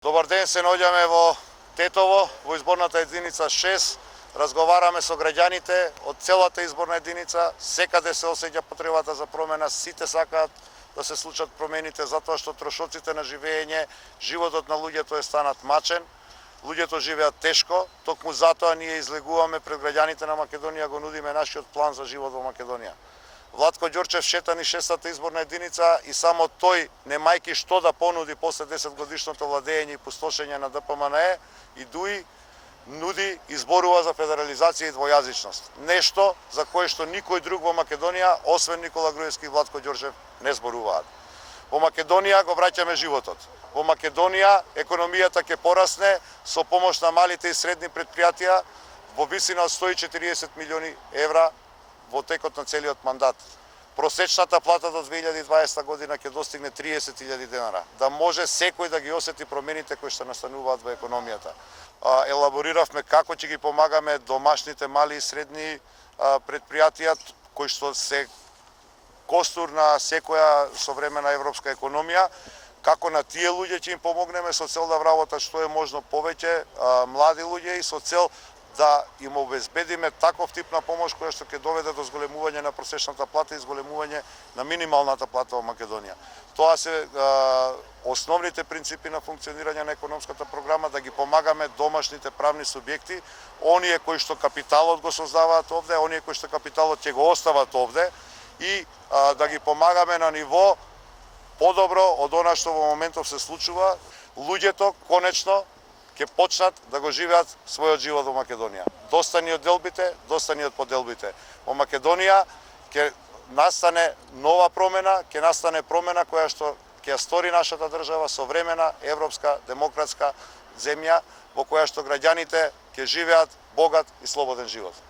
Добар ден, се наоѓаме во Тетово, во изборната единица 6. Разговараме со граѓаните од целата изборна единица. Секаде се осеќа потребата за промена, сите сакаат да се случат промените затоа што трошоците на живење, животот на луѓето е станат мачен. Луѓето живеат тешко, токму затоа ние излегуваме пред граѓаните на Македонија, го нудиме нашиот план за живот во Македонија. Владко Ѓорчев шета ни 6-та изборна единица и само тој, немајки што да понуди после 10 годишното владење и пустошење на ДПМНЕ, и ДУИ нуди, изборува за федерализација и двојазичност. Нешто за кое што никој друг во Македонија, освен Никола Груевски и Владко Ѓорчев, не зборуваат. Во Македонија го враќаме животот. Во Македонија економијата ќе порасне со помош на малите и средни предпријатија во висина од 140 милиони евра во текот на целиот мандат. Просечната плата до 2020 година ќе достигне 30.000 денара. Да може секој да ги осети промените кои што настануваат во економијата. Елабориравме како ќе ги помагаме домашните мали и средни предпријатија кои што се костур на секоја современа европска економија, како на тие луѓе ќе им помогнеме со цел да вработат што е можно повеќе млади луѓе и со цел да им обезбедиме таков тип на помош која што ќе доведе до зголемување на просечната плата и зголемување на минималната плата во Македонија. Тоа се основните принципи на функционирање на економската програма, да ги помагаме домашните правни субјекти, оние кои што капиталот го создаваат овде, оние кои што капиталот ќе го остават овде и да ги помагаме на ниво подобро од она што во моментов се случува. Луѓето конечно ќе почнат да го живеат својот живот во Македонија. Доста ни од делбите, доста ни од поделбите. Во Македонија ќе настане нова промена, ќе настане промена која што ќе ја стори нашата држава современа, европска, демократска земја во која што граѓаните ќе живеат богат и слободен живот.